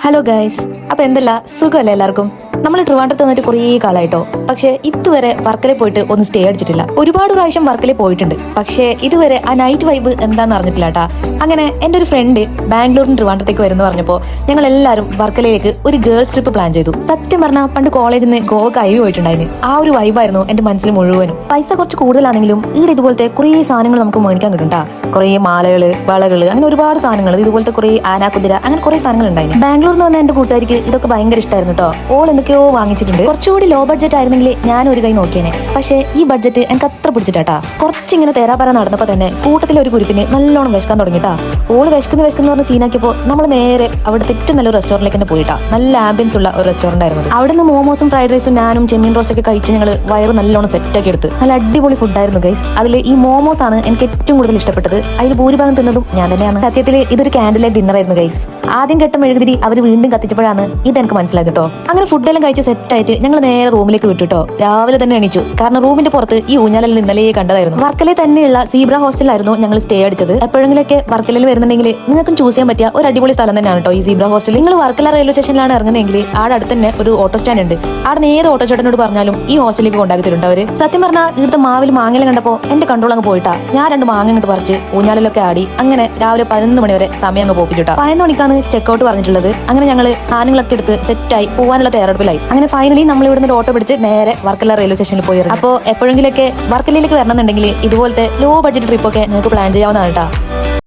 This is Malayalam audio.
ഹലോ ഗൈസ്, അപ്പോൾ എന്തല്ല സുഖമല്ലേ എല്ലാവർക്കും? നമ്മൾ ട്രിവാൻഡ്രത്ത് വന്നിട്ട് കുറേ കാലമായിട്ടോ, പക്ഷേ ഇതുവരെ വർക്കലയിൽ പോയിട്ട് ഒന്ന് സ്റ്റേ അടിച്ചിട്ടില്ല. ഒരുപാട് പ്രാവശ്യം വർക്കലയിൽ പോയിട്ടുണ്ട്, പക്ഷേ ഇതുവരെ ആ നൈറ്റ് വൈബ് എന്താണെന്ന് അറിഞ്ഞിട്ടില്ല കേട്ടാ. അങ്ങനെ എൻ്റെ ഒരു ഫ്രണ്ട് ബാംഗ്ലൂരിന് ട്രിവാൻഡ്രത്തേക്ക് വരുന്നു പറഞ്ഞപ്പോൾ ഞങ്ങൾ എല്ലാവരും വർക്കലയിലേക്ക് ഒരു ഗേൾസ് ട്രിപ്പ് പ്ലാൻ ചെയ്തു. സത്യം പറഞ്ഞാൽ പണ്ട് കോളേജിൽ നിന്ന് ഗോവക്ക് അയവ് പോയിട്ടുണ്ടായിരുന്നു. ആ ഒരു വൈബായിരുന്നു എൻ്റെ മനസ്സിൽ മുഴുവനും. പൈസ കുറച്ച് കൂടുതലാണെങ്കിലും ഇവിടെ ഇതുപോലത്തെ കുറേ സാധനങ്ങൾ നമുക്ക് മേടിക്കാൻ കിട്ടും കേട്ടാ. കുറേ മാലകള്, വളകള്, അങ്ങനെ ഒരുപാട് സാധനങ്ങൾ, ഇതുപോലത്തെ കുറേ ആനാക്കുതിര, അങ്ങനെ കുറേ സാധനങ്ങൾ ഉണ്ടായിരുന്നു. ബാംഗ്ലൂരിൽ നിന്ന് എൻ്റെ കൂട്ടുകാർക്ക് ഇതൊക്കെ ഭയങ്കര ഇഷ്ടമായിരുന്നു കേട്ടോ. ഓൾ എന്തൊക്കെയോ വാങ്ങിച്ചിട്ടുണ്ട്. കുറച്ചുകൂടി ലോ ബഡ്ജറ്റ് ആയിരുന്നെങ്കിൽ ഞാൻ ഒരു കൈ നോക്കിയേനെ. പക്ഷേ ഈ ബഡ്ജറ്റ് എനിക്ക് അത്ര പിടിച്ചിട്ടാ. കുറച്ചിങ്ങനെ തേരാപാര നടന്നപ്പോൾ തന്നെ കൂട്ടത്തിൽ ഒരു കുരിപ്പിന് നല്ലോണം വിശക്കാൻ തുടങ്ങിട്ടാ. ഓള് വിശക്കുന്ന പറഞ്ഞ് സീനാക്കിയപ്പോൾ നമ്മൾ നേരെ അവിടുത്തെ ഏറ്റവും നല്ലൊരു റെസ്റ്റോറൻറ്റിലേക്ക് തന്നെ പോയിട്ടാ. നല്ല ആംബിയൻസ് ഉള്ള ഒരു റെസ്റ്റോറന്റ് ആയിരുന്നു. അവിടെ നിന്ന് മോമോസും ഫ്രൈഡ് റൈസും നാനും ചെമ്മീൻ റോസ്റ്റൊക്കെ കഴിച്ച് ഞങ്ങൾ വയറ് നല്ലോണം സെറ്റാക്കി എടുത്ത് നല്ല അടിപൊളി ഫുഡായിരുന്നു ഗൈസ്. അതിൽ ഈ മോമോസ് ആണ് എനിക്ക് ഏറ്റവും കൂടുതൽ ഇഷ്ടപ്പെട്ടത്. അതിൽ ഭൂരിഭാഗം തിന്നതും ഞാൻ തന്നെയാണ്. സത്യത്തിൽ ഇതൊരു ക്യാൻഡിൽ ലൈറ്റ് ഡിന്നർ ആയിരുന്നു ഗൈസ്. ആദ്യം ഘട്ടം മെഴുകുതിരി അവർ വീണ്ടും കത്തിച്ചപ്പോഴാണ് ഇതെനിക്ക് മനസ്സിലായത് കേട്ടോ. അങ്ങനെ ഫുഡെല്ലാം കഴിച്ച് സെറ്റായിട്ട് ഞങ്ങൾ നേരെ റൂമിലേക്ക് വിട്ടുട്ടോ. രാവിലെ തന്നെ എണീച്ചു, കാരണം റൂമിന്റെ പുറത്ത് ഈ ഊഞ്ഞാലെല്ലാം ഇന്നലെ കണ്ടതായിരുന്നു. വർക്കലയിൽ തന്നെയുള്ള സീബ്ര ഹോസ്റ്റലായിരുന്നു ഞങ്ങൾ സ്റ്റേ അടിച്ചത്. എപ്പോഴെങ്കിലൊക്കെ വർക്കലയിൽ വരുന്നുണ്ടെങ്കിൽ നിങ്ങൾക്കും ചൂസ് ചെയ്യാൻ പറ്റിയ ഒരു അടിപൊളി സ്ഥലം തന്നെയാണ് കേട്ടോ ഈ സീബ്ര ഹോസ്റ്റൽ. നിങ്ങൾ വർക്കല റെയിൽവേ സ്റ്റേഷനിലാണ് ഇറങ്ങുന്നതെങ്കിൽ ആടെ അടുത്ത് തന്നെ ഒരു ഓട്ടോ സ്റ്റാൻഡ് ഉണ്ട്. അവിടെ ഏത് ഓട്ടോ ചേട്ടനോട് പറഞ്ഞാലും ഈ ഹോസ്റ്റലിലേക്ക് കൊണ്ടാക്കി തരുന്നുണ്ട് അവര്. സത്യം പറഞ്ഞാൽ ഇവിടുത്തെ മാവിൽ മാങ്ങല കണ്ടപ്പോൾ എന്റെ കൺട്രോൾ അങ്ങ് പോയിട്ടാ. ഞാൻ 2 മാങ്ങ ഇങ്ങോട്ട് പറിച്ച് ഊഞ്ഞാലിലൊക്കെ ആടി. അങ്ങനെ രാവിലെ 11 മണി വരെ സമയം അങ്ങ് പോപ്പിച്ചിട്ടാ. 11 മണിക്കാണ് ചെക്കൗട്ട് പറഞ്ഞിട്ടുള്ളത്. അങ്ങനെ ഞങ്ങൾ സാധനങ്ങളൊക്കെ എടുത്ത് സെറ്റായി പോകാനുള്ള തയ്യാറെടുപ്പിലായി. അങ്ങനെ ഫൈനലി നമ്മൾ ഇവിടുന്ന് ഓട്ടോ പിടിച്ച് നേരെ വർക്കല റെയിൽവേ സ്റ്റേഷനിൽ പോയി. അപ്പോൾ എപ്പോഴെങ്കിലൊക്കെ വർക്കലയിലേക്ക് വരണമെന്നുണ്ടെങ്കിൽ ഇതുപോലത്തെ ലോ ബഡ്ജറ്റ് ട്രിപ്പൊക്കെ നിങ്ങൾക്ക് പ്ലാൻ ചെയ്യാവുന്നതാണ് കേട്ടോ.